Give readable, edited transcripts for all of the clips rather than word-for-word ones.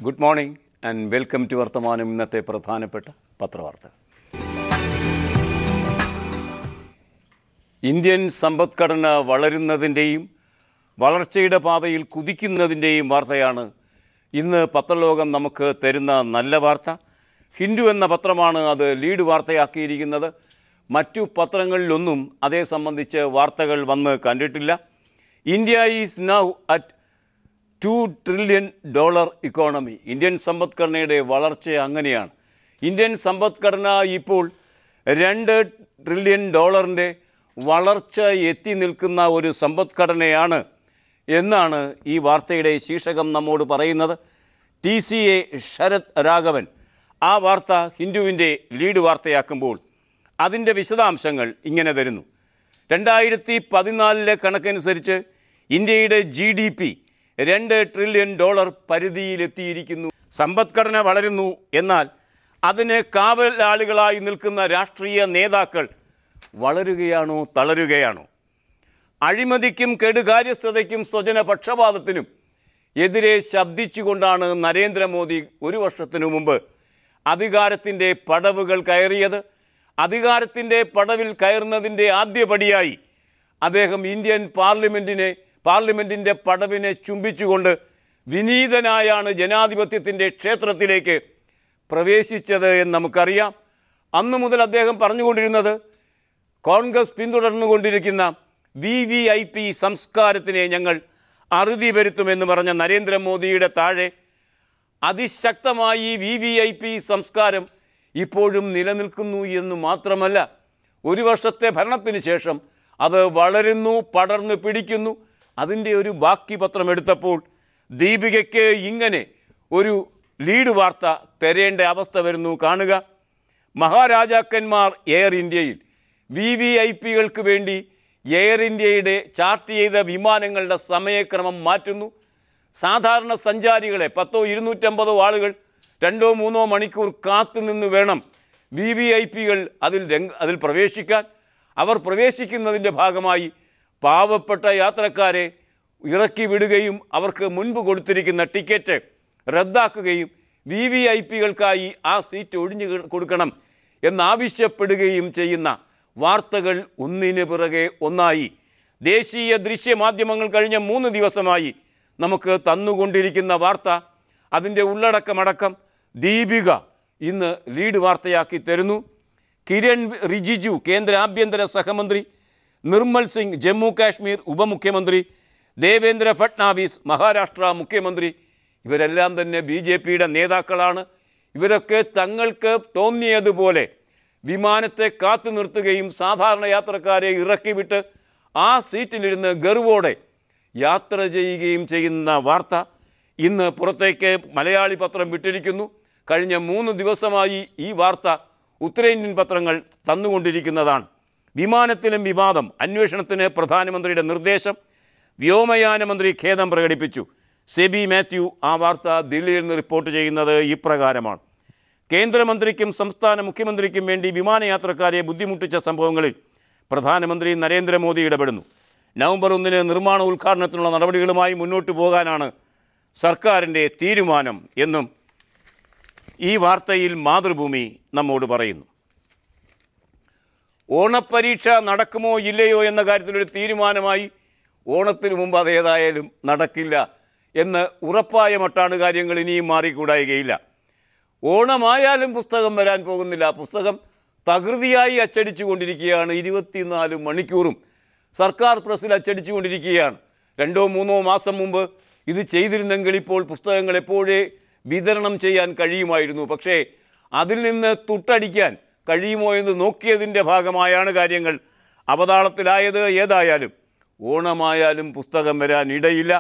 Good morning and welcome to വർത്തമാനം ഇന്നത്തെ പ്രധാനപ്പെട്ട പത്രവാർത്തകൾ. ഇന്ത്യൻ സമ്പദ്ഘടന വളരുന്നതിൻ്റെയും വളർച്ചയുടെ പാതയിൽ കുതിക്കുന്നതിൻ്റെയും വാർത്തയാണ് ഇന്ന് പത്രലോകം നമുക്ക് തരുന്ന നല്ല വാർത്ത. ഹിന്ദു എന്ന പത്രമാണ് അത് ലീഡ് വാർത്തയാക്കിയിരിക്കുന്നത്. മറ്റു പത്രങ്ങളിലൊന്നും അതേ സംബന്ധിച്ച് വാർത്തകൾ വന്ന് കണ്ടിട്ടില്ല. India is now at $2 trillion economy. Indian സമ്പദ്ഘടനയുടെ വളർച്ച അങ്ങനെയാണ്. ഇന്ത്യൻ സമ്പദ്ഘടന ഇപ്പോൾ $2 trillion വളർച്ച എത്തി നിൽക്കുന്ന ഒരു സമ്പദ്ഘടനയാണ് എന്നാണ് ഈ വാർത്തയുടെ ശീർഷകം നമ്മോട് പറയുന്നത്. TCA ശരത് രാഘവൻ ആ വാർത്ത ഹിന്ദുവിൻ്റെ ലീഡ് വാർത്തയാക്കുമ്പോൾ അതിൻ്റെ വിശദാംശങ്ങൾ ഇങ്ങനെ തരുന്നു. 2014 കണക്കനുസരിച്ച് ഇന്ത്യയുടെ GDP $2 trillion പരിധിയിലെത്തിയിരിക്കുന്നു. സമ്പദ്ഘടന വളരുന്നു, എന്നാൽ അതിന് കാവലാളുകളായി നിൽക്കുന്ന രാഷ്ട്രീയ നേതാക്കൾ വളരുകയാണോ തളരുകയാണോ? അഴിമതിക്കും കെടുകാര്യസ്ഥതയ്ക്കും സ്വജന പക്ഷപാതത്തിനും എതിരെ ശബ്ദിച്ചുകൊണ്ടാണ് നരേന്ദ്രമോദി ഒരു വർഷത്തിനു മുമ്പ് അധികാരത്തിൻ്റെ പടവുകൾ കയറിയത്. അധികാരത്തിൻ്റെ പടവിൽ കയറുന്നതിൻ്റെ ആദ്യപടിയായി അദ്ദേഹം ഇന്ത്യൻ പാർലമെൻറ്റിൻ്റെ പടവിനെ ചുംബിച്ചുകൊണ്ട് വിനീതനായാണ് ജനാധിപത്യത്തിൻ്റെ ക്ഷേത്രത്തിലേക്ക് പ്രവേശിച്ചത് എന്ന് നമുക്കറിയാം. അന്നു മുതൽ അദ്ദേഹം പറഞ്ഞുകൊണ്ടിരുന്നത് കോൺഗ്രസ് പിന്തുടർന്നുകൊണ്ടിരിക്കുന്ന VVIP സംസ്കാരത്തിനെ ഞങ്ങൾ അറുതി വരുത്തുമെന്ന് പറഞ്ഞ നരേന്ദ്രമോദിയുടെ താഴെ അതിശക്തമായി VVIP സംസ്കാരം ഇപ്പോഴും നിലനിൽക്കുന്നു എന്ന് മാത്രമല്ല, ഒരു വർഷത്തെ ഭരണത്തിന് ശേഷം അത് വളരുന്നു, പടർന്നു പിടിക്കുന്നു. അതിൻ്റെ ഒരു ബാക്കി പത്രം എടുത്തപ്പോൾ ദീപികയ്ക്ക് ഇങ്ങനെ ഒരു ലീഡ് വാർത്ത തരേണ്ട അവസ്ഥ വരുന്നു. കാണുക, മഹാരാജാക്കന്മാർ എയർ ഇന്ത്യയിൽ VVIPകൾക്ക് വേണ്ടി എയർ ഇന്ത്യയുടെ ചാർട്ട് ചെയ്ത വിമാനങ്ങളുടെ സമയക്രമം മാറ്റുന്നു. സാധാരണ സഞ്ചാരികളെ 100-250 ആളുകൾ 2-3 മണിക്കൂർ കാത്തുനിന്ന് വേണം VVIPകൾ അതിൽ പ്രവേശിക്കാൻ. അവർ പ്രവേശിക്കുന്നതിൻ്റെ ഭാഗമായി പാവപ്പെട്ട യാത്രക്കാരെ ഇറക്കി വിടുകയും അവർക്ക് മുൻപ് കൊടുത്തിരിക്കുന്ന ടിക്കറ്റ് റദ്ദാക്കുകയും VVIPകൾക്കായി ആ സീറ്റ് ഒഴിഞ്ഞു കൊടുക്കണം എന്നാവശ്യപ്പെടുകയും ചെയ്യുന്ന വാർത്തകൾ ഒന്നിനു പിറകെ ഒന്നായി ദേശീയ ദൃശ്യമാധ്യമങ്ങൾ കഴിഞ്ഞ 3 ദിവസമായി നമുക്ക് തന്നുകൊണ്ടിരിക്കുന്ന വാർത്ത. അതിൻ്റെ ഉള്ളടക്കമടക്കം ദീപിക ഇന്ന് ലീഡ് വാർത്തയാക്കി തരുന്നു. കിരൺ റിജിജു കേന്ദ്ര ആഭ്യന്തര സഹമന്ത്രി, നിർമ്മൽ സിംഗ് ജമ്മു കാശ്മീർ ഉപമുഖ്യമന്ത്രി, ദേവേന്ദ്ര ഫട്നാവിസ് മഹാരാഷ്ട്ര മുഖ്യമന്ത്രി, ഇവരെല്ലാം തന്നെ BJPയുടെ നേതാക്കളാണ്. ഇവരൊക്കെ തങ്ങൾക്ക് തോന്നിയതുപോലെ വിമാനത്തെ കാത്തു നിർത്തുകയും സാധാരണ യാത്രക്കാരെ ഇറക്കിവിട്ട് ആ സീറ്റിലിരുന്ന് ഗർവോടെ യാത്ര ചെയ്യുകയും ചെയ്യുന്ന വാർത്ത ഇന്ന് പുറത്തേക്ക് മലയാളി പത്രം വിട്ടിരിക്കുന്നു. കഴിഞ്ഞ 3 ദിവസമായി ഈ വാർത്ത ഉത്തരേന്ത്യൻ പത്രങ്ങൾ തന്നുകൊണ്ടിരിക്കുന്നതാണ്. വിമാനത്തിലും വിവാദം, അന്വേഷണത്തിന് പ്രധാനമന്ത്രിയുടെ നിർദ്ദേശം, വ്യോമയാന മന്ത്രി ഖേദം പ്രകടിപ്പിച്ചു. സെബി മാത്യു ആ വാർത്ത ദില്ലിയിൽ നിന്ന് റിപ്പോർട്ട് ചെയ്യുന്നത് ഇപ്രകാരമാണ്. കേന്ദ്രമന്ത്രിക്കും സംസ്ഥാന മുഖ്യമന്ത്രിക്കും വേണ്ടി വിമാനയാത്രക്കാരെ ബുദ്ധിമുട്ടിച്ച സംഭവങ്ങളിൽ പ്രധാനമന്ത്രി നരേന്ദ്രമോദി ഇടപെടുന്നു. നവംബർ 1 നിർമ്മാണ ഉദ്ഘാടനത്തിനുള്ള നടപടികളുമായി മുന്നോട്ട് പോകാനാണ് സർക്കാരിൻ്റെ തീരുമാനം എന്നും ഈ വാർത്തയിൽ മാതൃഭൂമി നമ്മോട് പറയുന്നു. ഓണപ്പരീക്ഷ നടക്കുമോ ഇല്ലയോ എന്ന കാര്യത്തിലൊരു തീരുമാനമായി ഓണത്തിന് മുമ്പ് അതേതായാലും നടക്കില്ല എന്ന് ഉറപ്പായ മട്ടാണ് കാര്യങ്ങൾ. ഇനിയും മാറിക്കൂടായികയില്ല. ഓണമായാലും പുസ്തകം വരാൻ പോകുന്നില്ല. പുസ്തകം തകൃതിയായി അച്ചടിച്ചു കൊണ്ടിരിക്കുകയാണ്. 24 മണിക്കൂറും സർക്കാർ പ്രസ്സിൽ അച്ചടിച്ചു കൊണ്ടിരിക്കുകയാണ്. 2-3 മാസം മുമ്പ് ഇത് ചെയ്തിരുന്നെങ്കിൽ ഇപ്പോൾ പുസ്തകങ്ങൾ എപ്പോഴേ വിതരണം ചെയ്യാൻ കഴിയുമായിരുന്നു. പക്ഷേ അതിൽ നിന്ന് തുട്ടടിക്കാൻ കഴിയുമോ എന്ന് നോക്കിയതിൻ്റെ ഭാഗമായാണ് കാര്യങ്ങൾ അവതാളത്തിലായത്. ഏതായാലും ഓണമായാലും പുസ്തകം വരാൻ ഇടയില്ല.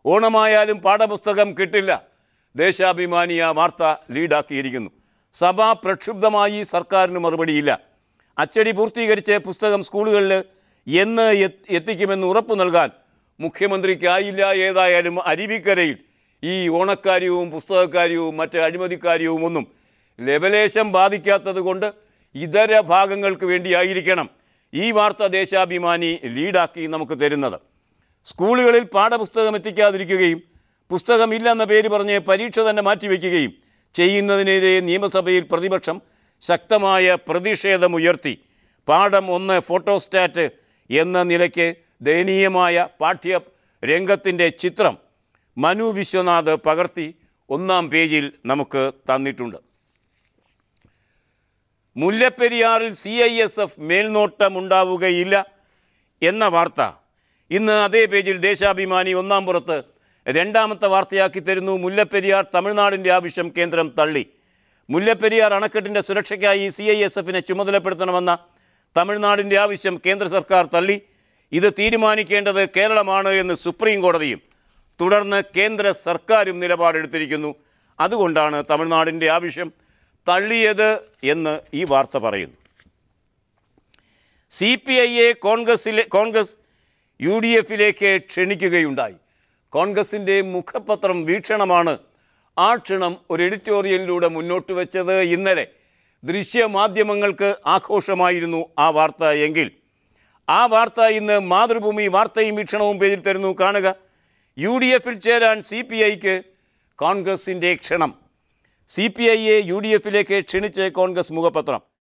ഓണമായാലും പാഠപുസ്തകം കിട്ടില്ല. ദേശാഭിമാനി ആ വാർത്ത ലീഡാക്കിയിരിക്കുന്നു. സഭ പ്രക്ഷുബ്ധമായി, സർക്കാരിന് മറുപടിയില്ല. അച്ചടി പൂർത്തീകരിച്ച് പുസ്തകം സ്കൂളുകളിൽ എന്ന് എത്തിക്കുമെന്ന് ഉറപ്പ് നൽകാൻ മുഖ്യമന്ത്രിക്കായില്ല. ഏതായാലും അരുവിക്കരയിൽ ഈ ഓണക്കാര്യവും പുസ്തകക്കാര്യവും മറ്റ് അഴിമതിക്കാര്യവും ഒന്നും ലവലേശം ബാധിക്കാത്തത് കൊണ്ട് ഇതര ഭാഗങ്ങൾക്ക് വേണ്ടിയായിരിക്കണം ഈ വാർത്ത ദേശാഭിമാനി ലീഡാക്കി നമുക്ക് തരുന്നത്. സ്കൂളുകളിൽ പാഠപുസ്തകം എത്തിക്കാതിരിക്കുകയും പുസ്തകമില്ലെന്ന പേര് പറഞ്ഞ് പരീക്ഷ തന്നെ മാറ്റിവെക്കുകയും ചെയ്യുന്നതിനെതിരെ നിയമസഭയിൽ പ്രതിപക്ഷം ശക്തമായ പ്രതിഷേധമുയർത്തി. പാഠം 1 ഫോട്ടോസ്റ്റാറ്റ് എന്ന നിലയ്ക്ക് ദയനീയമായ പാഠ്യ രംഗത്തിൻ്റെ ചിത്രം മനു വിശ്വനാഥ് പകർത്തി 1-ാം പേജിൽ നമുക്ക് തന്നിട്ടുണ്ട്. മുല്ലപ്പെരിയാറിൽ CISF മേൽനോട്ടമുണ്ടാവുകയില്ല എന്ന വാർത്ത ഇന്ന് അതേ പേജിൽ ദേശാഭിമാനി 1-ാം പുറത്ത് 2ാമത്തെ വാർത്തയാക്കി തരുന്നു. മുല്ലപ്പെരിയാർ തമിഴ്നാടിൻ്റെ ആവശ്യം കേന്ദ്രം തള്ളി. മുല്ലപ്പെരിയാർ അണക്കെട്ടിൻ്റെ സുരക്ഷയ്ക്കായി CISFനെ ചുമതലപ്പെടുത്തണമെന്ന തമിഴ്നാടിൻ്റെ ആവശ്യം കേന്ദ്ര സർക്കാർ തള്ളി. ഇത് തീരുമാനിക്കേണ്ടത് കേരളമാണ് എന്ന് സുപ്രീം കോടതിയും തുടർന്ന് കേന്ദ്ര സർക്കാരും നിലപാടെടുത്തിരിക്കുന്നു. അതുകൊണ്ടാണ് തമിഴ്നാടിൻ്റെ ആവശ്യം തള്ളിയത് എന്ന് ഈ വാർത്ത പറയുന്നു. CPIയെ കോൺഗ്രസ് UDFിലേക്ക് ക്ഷണിക്കുകയുണ്ടായി. കോൺഗ്രസിൻ്റെ മുഖപത്രം വീക്ഷണമാണ് ആ ക്ഷണം ഒരു എഡിറ്റോറിയലിലൂടെ മുന്നോട്ട് വെച്ചത്. ഇന്നലെ ദൃശ്യമാധ്യമങ്ങൾക്ക് ആഘോഷമായിരുന്നു ആ വാർത്ത എങ്കിൽ ആ വാർത്ത ഇന്ന് മാതൃഭൂമി വാർത്തയും വീക്ഷണവും പേജിൽ തരുന്നു. കാണുക. UDFിൽ ചേരാൻ CPIക്ക് കോൺഗ്രസിൻ്റെ ക്ഷണം. CPIയെ UDFിലേക്ക് ക്ഷണിച്ച് കോൺഗ്രസ് മുഖപത്രം.